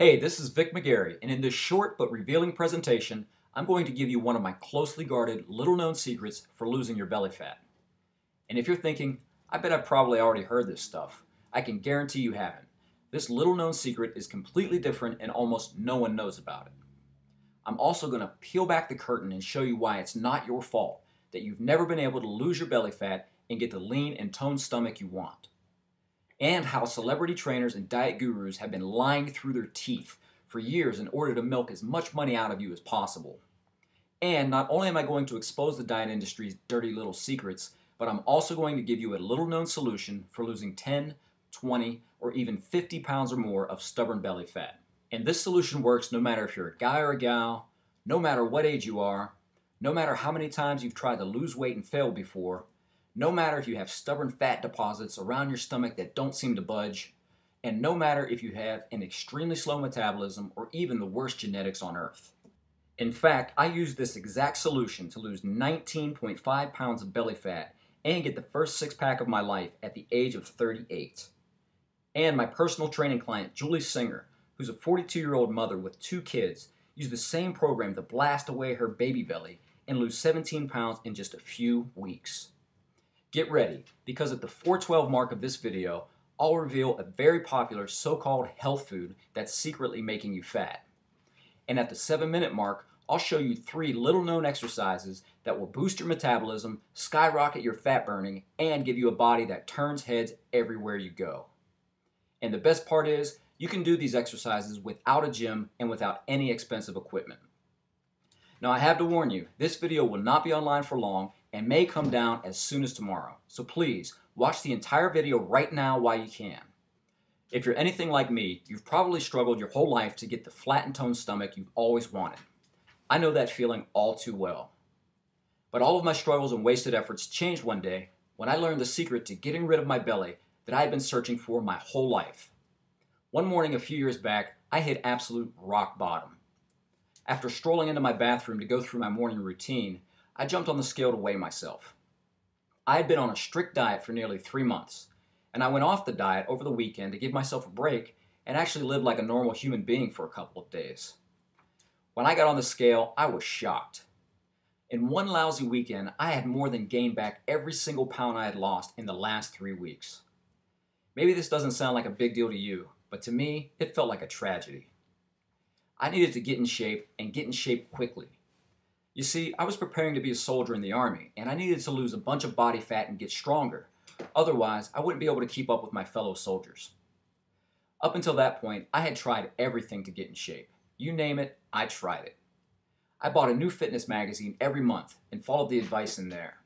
Hey, this is Vic McGarry, and in this short but revealing presentation, I'm going to give you one of my closely guarded, little-known secrets for losing your belly fat. And if you're thinking, I bet I've probably already heard this stuff, I can guarantee you haven't. This little-known secret is completely different and almost no one knows about it. I'm also going to peel back the curtain and show you why it's not your fault that you've never been able to lose your belly fat and get the lean and toned stomach you want, and how celebrity trainers and diet gurus have been lying through their teeth for years in order to milk as much money out of you as possible. And not only am I going to expose the diet industry's dirty little secrets, but I'm also going to give you a little known solution for losing 10, 20, or even 50 pounds or more of stubborn belly fat. And this solution works no matter if you're a guy or a gal, no matter what age you are, no matter how many times you've tried to lose weight and failed before, no matter if you have stubborn fat deposits around your stomach that don't seem to budge, and no matter if you have an extremely slow metabolism or even the worst genetics on earth. In fact, I used this exact solution to lose 19.5 pounds of belly fat and get the first six-pack of my life at the age of 38. And my personal training client, Julie Singer, who's a 42-year-old mother with 2 kids, used the same program to blast away her baby belly and lose 17 pounds in just a few weeks. Get ready, because at the 412 mark of this video, I'll reveal a very popular so-called health food that's secretly making you fat. And at the 7-minute mark, I'll show you 3 little-known exercises that will boost your metabolism, skyrocket your fat burning, and give you a body that turns heads everywhere you go. And the best part is, you can do these exercises without a gym and without any expensive equipment. Now I have to warn you, this video will not be online for long and may come down as soon as tomorrow. So please, watch the entire video right now while you can. If you're anything like me, you've probably struggled your whole life to get the flat and toned stomach you've always wanted. I know that feeling all too well. But all of my struggles and wasted efforts changed one day when I learned the secret to getting rid of my belly that I had been searching for my whole life. One morning a few years back, I hit absolute rock bottom. After strolling into my bathroom to go through my morning routine, I jumped on the scale to weigh myself. I had been on a strict diet for nearly 3 months, and I went off the diet over the weekend to give myself a break and actually live like a normal human being for a couple of days. When I got on the scale, I was shocked. In one lousy weekend, I had more than gained back every single pound I had lost in the last 3 weeks. Maybe this doesn't sound like a big deal to you, but to me, it felt like a tragedy. I needed to get in shape and get in shape quickly. You see, I was preparing to be a soldier in the Army, and I needed to lose a bunch of body fat and get stronger. Otherwise, I wouldn't be able to keep up with my fellow soldiers. Up until that point, I had tried everything to get in shape. You name it, I tried it. I bought a new fitness magazine every month and followed the advice in there.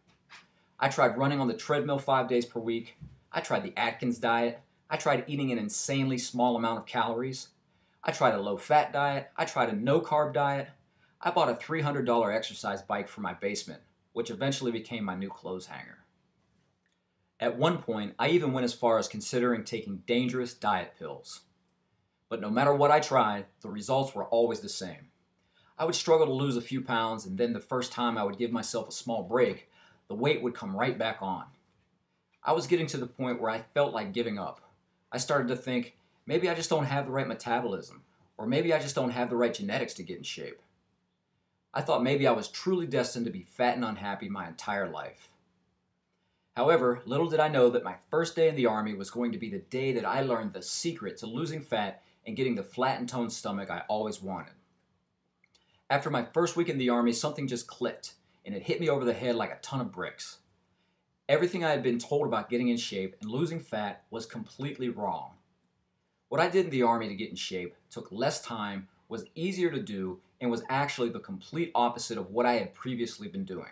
I tried running on the treadmill 5 days per week. I tried the Atkins diet. I tried eating an insanely small amount of calories. I tried a low-fat diet. I tried a no-carb diet. I bought a $300 exercise bike for my basement, which eventually became my new clothes hanger. At one point, I even went as far as considering taking dangerous diet pills. But no matter what I tried, the results were always the same. I would struggle to lose a few pounds, and then the first time I would give myself a small break, the weight would come right back on. I was getting to the point where I felt like giving up. I started to think, maybe I just don't have the right metabolism, or maybe I just don't have the right genetics to get in shape. I thought maybe I was truly destined to be fat and unhappy my entire life. However, little did I know that my first day in the Army was going to be the day that I learned the secret to losing fat and getting the flat and toned stomach I always wanted. After my first week in the Army, something just clicked, and it hit me over the head like a ton of bricks. Everything I had been told about getting in shape and losing fat was completely wrong. What I did in the Army to get in shape took less time, was easier to do, and was actually the complete opposite of what I had previously been doing.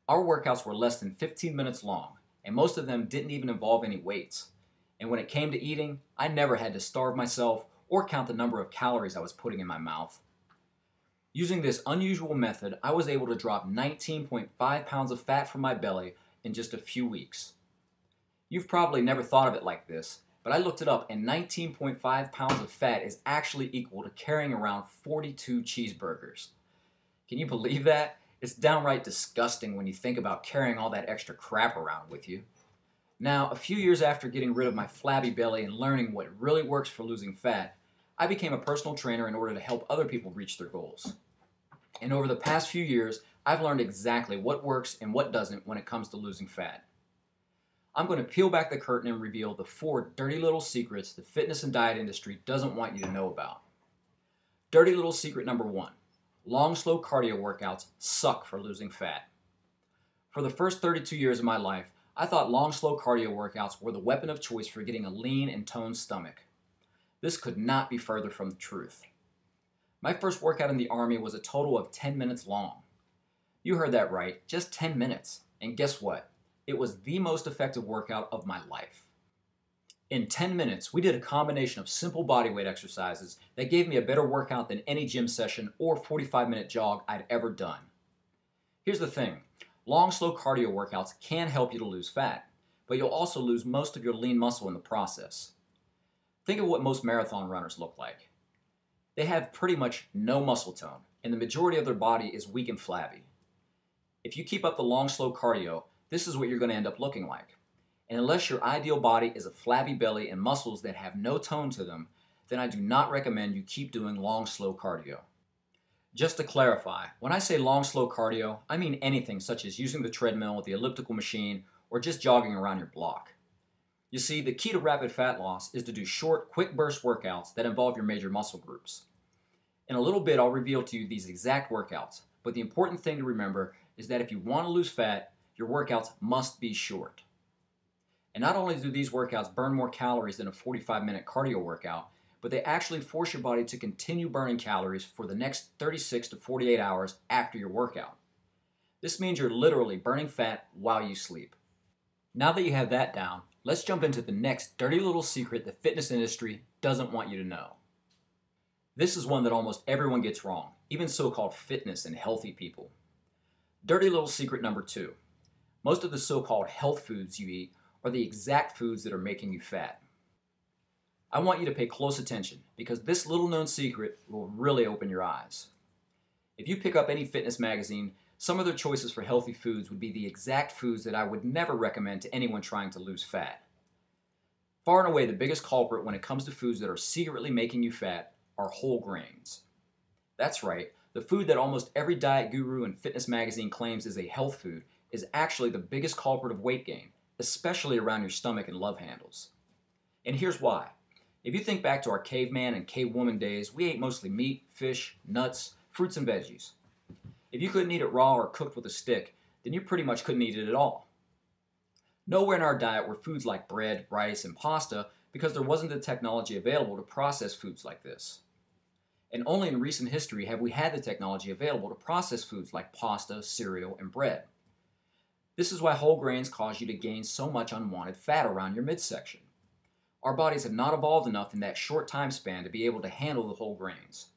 Our workouts were less than 15 minutes long, and most of them didn't even involve any weights. And when it came to eating, I never had to starve myself or count the number of calories I was putting in my mouth. Using this unusual method, I was able to drop 19.5 pounds of fat from my belly in just a few weeks. You've probably never thought of it like this, but I looked it up, and 19.5 pounds of fat is actually equal to carrying around 42 cheeseburgers. Can you believe that? It's downright disgusting when you think about carrying all that extra crap around with you. Now, a few years after getting rid of my flabby belly and learning what really works for losing fat, I became a personal trainer in order to help other people reach their goals. And over the past few years, I've learned exactly what works and what doesn't when it comes to losing fat. I'm going to peel back the curtain and reveal the 4 dirty little secrets the fitness and diet industry doesn't want you to know about. Dirty little secret number 1. Long, slow cardio workouts suck for losing fat. For the first 32 years of my life, I thought long, slow cardio workouts were the weapon of choice for getting a lean and toned stomach. This could not be further from the truth. My first workout in the Army was a total of 10 minutes long. You heard that right, just 10 minutes. And guess what? It was the most effective workout of my life. In 10 minutes, we did a combination of simple bodyweight exercises that gave me a better workout than any gym session or 45-minute jog I'd ever done. Here's the thing. Long, slow cardio workouts can help you to lose fat, but you'll also lose most of your lean muscle in the process. Think of what most marathon runners look like. They have pretty much no muscle tone, and the majority of their body is weak and flabby. If you keep up the long, slow cardio, this is what you're going to end up looking like. And unless your ideal body is a flabby belly and muscles that have no tone to them, then I do not recommend you keep doing long, slow cardio. Just to clarify, when I say long, slow cardio, I mean anything such as using the treadmill, the elliptical machine, or just jogging around your block. You see, the key to rapid fat loss is to do short, quick burst workouts that involve your major muscle groups. In a little bit, I'll reveal to you these exact workouts, but the important thing to remember is that if you want to lose fat, your workouts must be short. And not only do these workouts burn more calories than a 45-minute cardio workout, but they actually force your body to continue burning calories for the next 36 to 48 hours after your workout. This means you're literally burning fat while you sleep. Now that you have that down, let's jump into the next dirty little secret the fitness industry doesn't want you to know. This is one that almost everyone gets wrong, even so-called fitness and healthy people. Dirty little secret number 2. Most of the so-called health foods you eat are the exact foods that are making you fat. I want you to pay close attention because this little known secret will really open your eyes. If you pick up any fitness magazine, some of their choices for healthy foods would be the exact foods that I would never recommend to anyone trying to lose fat. Far and away the biggest culprit when it comes to foods that are secretly making you fat are whole grains. That's right, the food that almost every diet guru and fitness magazine claims is a health food is actually the biggest culprit of weight gain, especially around your stomach and love handles. And here's why. If you think back to our caveman and cavewoman days, we ate mostly meat, fish, nuts, fruits, and veggies. If you couldn't eat it raw or cooked with a stick, then you pretty much couldn't eat it at all. Nowhere in our diet were foods like bread, rice, and pasta because there wasn't the technology available to process foods like this. And only in recent history have we had the technology available to process foods like pasta, cereal, and bread. This is why whole grains cause you to gain so much unwanted fat around your midsection. Our bodies have not evolved enough in that short time span to be able to handle the whole grains.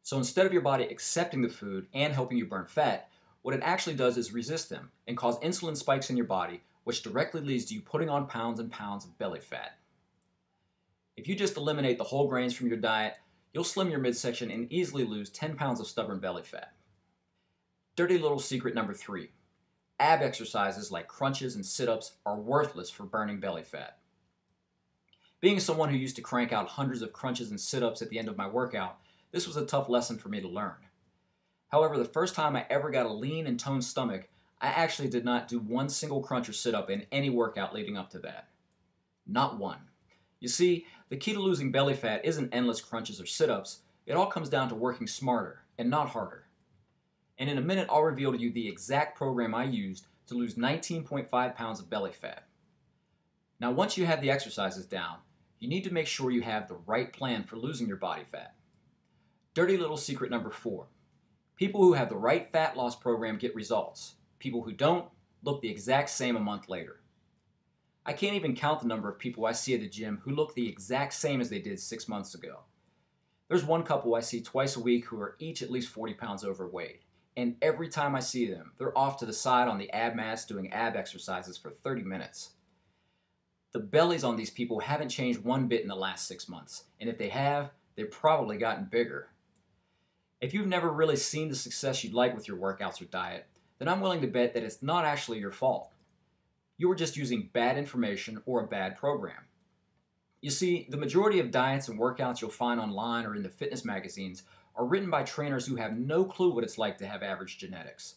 So instead of your body accepting the food and helping you burn fat, what it actually does is resist them and cause insulin spikes in your body, which directly leads to you putting on pounds and pounds of belly fat. If you just eliminate the whole grains from your diet, you'll slim your midsection and easily lose 10 pounds of stubborn belly fat. Dirty little secret number 3. Ab exercises like crunches and sit-ups are worthless for burning belly fat. Being someone who used to crank out hundreds of crunches and sit-ups at the end of my workout, this was a tough lesson for me to learn. However, the first time I ever got a lean and toned stomach, I actually did not do one single crunch or sit-up in any workout leading up to that. Not one. You see, the key to losing belly fat isn't endless crunches or sit-ups. It all comes down to working smarter and not harder. And in a minute, I'll reveal to you the exact program I used to lose 19.5 pounds of belly fat. Now, once you have the exercises down, you need to make sure you have the right plan for losing your body fat. Dirty little secret number 4. People who have the right fat loss program get results. People who don't look the exact same a month later. I can't even count the number of people I see at the gym who look the exact same as they did 6 months ago. There's one couple I see twice a week who are each at least 40 pounds overweight. And every time I see them, they're off to the side on the ab mats doing ab exercises for 30 minutes. The bellies on these people haven't changed one bit in the last 6 months. And if they have, they've probably gotten bigger. If you've never really seen the success you'd like with your workouts or diet, then I'm willing to bet that it's not actually your fault. You were just using bad information or a bad program. You see, the majority of diets and workouts you'll find online or in the fitness magazines are written by trainers who have no clue what it's like to have average genetics.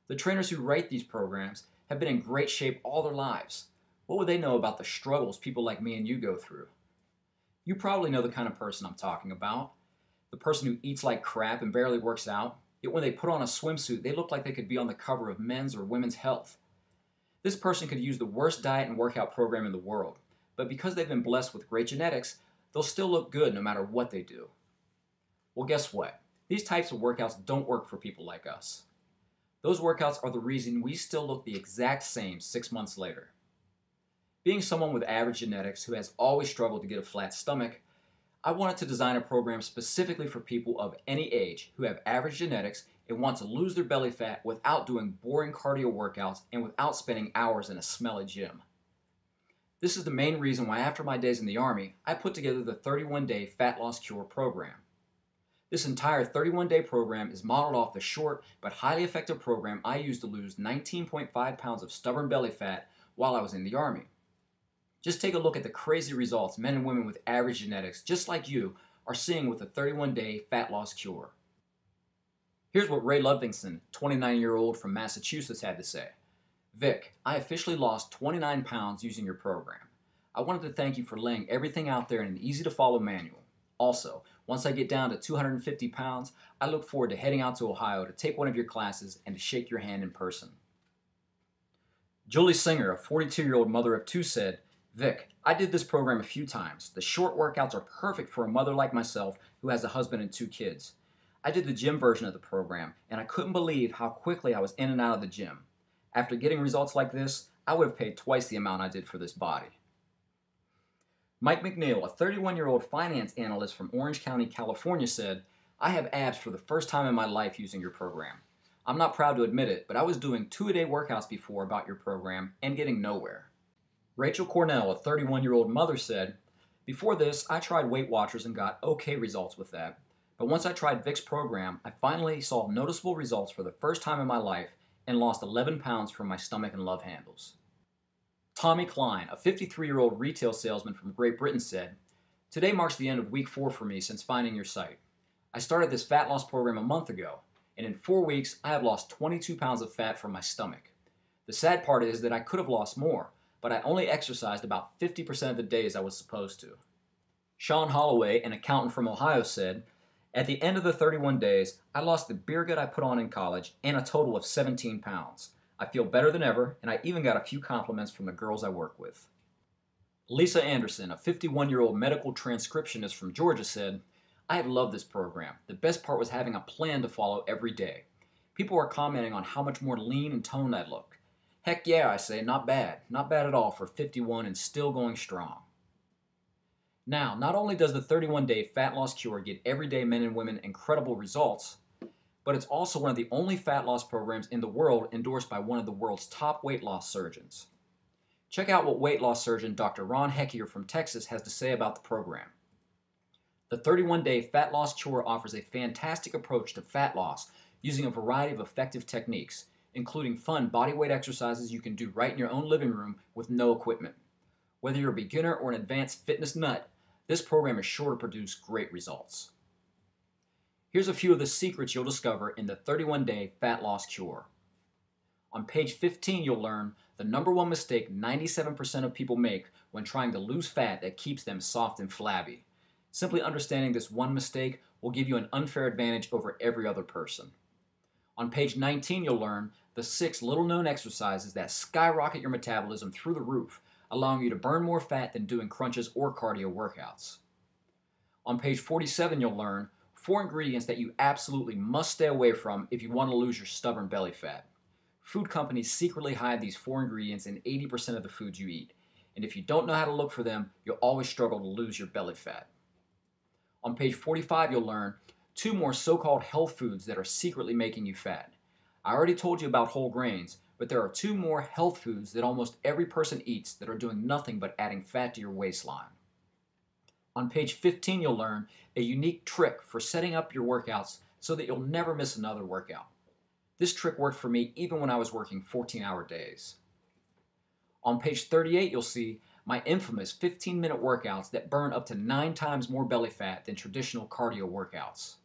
The trainers who write these programs have been in great shape all their lives. What would they know about the struggles people like me and you go through? You probably know the kind of person I'm talking about. The person who eats like crap and barely works out, yet when they put on a swimsuit, they look like they could be on the cover of Men's or Women's Health. This person could use the worst diet and workout program in the world, but because they've been blessed with great genetics, they'll still look good no matter what they do. Well, guess what? These types of workouts don't work for people like us. Those workouts are the reason we still look the exact same 6 months later. Being someone with average genetics who has always struggled to get a flat stomach, I wanted to design a program specifically for people of any age who have average genetics and want to lose their belly fat without doing boring cardio workouts and without spending hours in a smelly gym. This is the main reason why after my days in the Army, I put together the 31-day Fat Loss Cure program. This entire 31-day program is modeled off the short but highly effective program I used to lose 19.5 pounds of stubborn belly fat while I was in the Army. Just take a look at the crazy results men and women with average genetics, just like you, are seeing with the 31-day Fat Loss Cure. Here's what Ray Ludvingson, 29-year-old from Massachusetts, had to say. Vic, I officially lost 29 pounds using your program. I wanted to thank you for laying everything out there in an easy-to-follow manual. Also, once I get down to 250 pounds, I look forward to heading out to Ohio to take one of your classes and to shake your hand in person. Julie Singer, a 42-year-old mother of two, said, Vic, I did this program a few times. The short workouts are perfect for a mother like myself who has a husband and 2 kids. I did the gym version of the program, and I couldn't believe how quickly I was in and out of the gym. After getting results like this, I would have paid twice the amount I did for this body. Mike McNeil, a 31-year-old finance analyst from Orange County, California, said, I have abs for the first time in my life using your program. I'm not proud to admit it, but I was doing 2-a-day workouts before about your program and getting nowhere. Rachel Cornell, a 31-year-old mother, said, Before this, I tried Weight Watchers and got okay results with that. But once I tried Vic's program, I finally saw noticeable results for the first time in my life and lost 11 pounds from my stomach and love handles. Tommy Klein, a 53-year-old retail salesman from Great Britain, said, Today marks the end of week 4 for me since finding your site. I started this fat loss program a month ago, and in 4 weeks, I have lost 22 pounds of fat from my stomach. The sad part is that I could have lost more, but I only exercised about 50% of the days I was supposed to. Sean Holloway, an accountant from Ohio, said, At the end of the 31 days, I lost the beer gut I put on in college and a total of 17 pounds. I feel better than ever, and I even got a few compliments from the girls I work with. Lisa Anderson, a 51-year-old medical transcriptionist from Georgia, said, I have loved this program. The best part was having a plan to follow every day. People are commenting on how much more lean and toned I look. Heck yeah, I say, not bad. Not bad at all for 51 and still going strong. Now, not only does the 31-day Fat Loss Cure get everyday men and women incredible results, but it's also one of the only fat loss programs in the world endorsed by one of the world's top weight loss surgeons. Check out what weight loss surgeon Dr. Ron Hechier from Texas has to say about the program. The 31-day Fat Loss Cure offers a fantastic approach to fat loss using a variety of effective techniques, including fun bodyweight exercises you can do right in your own living room with no equipment. Whether you're a beginner or an advanced fitness nut, this program is sure to produce great results. Here's a few of the secrets you'll discover in the 31-day Fat Loss Cure. On page 15, you'll learn the number one mistake 97% of people make when trying to lose fat that keeps them soft and flabby. Simply understanding this one mistake will give you an unfair advantage over every other person. On page 19, you'll learn the 6 little-known exercises that skyrocket your metabolism through the roof, allowing you to burn more fat than doing crunches or cardio workouts. On page 47, you'll learn 4 ingredients that you absolutely must stay away from if you want to lose your stubborn belly fat. Food companies secretly hide these 4 ingredients in 80% of the foods you eat, and if you don't know how to look for them, you'll always struggle to lose your belly fat. On page 45, you'll learn 2 more so-called health foods that are secretly making you fat. I already told you about whole grains, but there are 2 more health foods that almost every person eats that are doing nothing but adding fat to your waistline. On page 15, you'll learn a unique trick for setting up your workouts so that you'll never miss another workout. This trick worked for me even when I was working 14-hour days. On page 38, you'll see my infamous 15-minute workouts that burn up to 9 times more belly fat than traditional cardio workouts.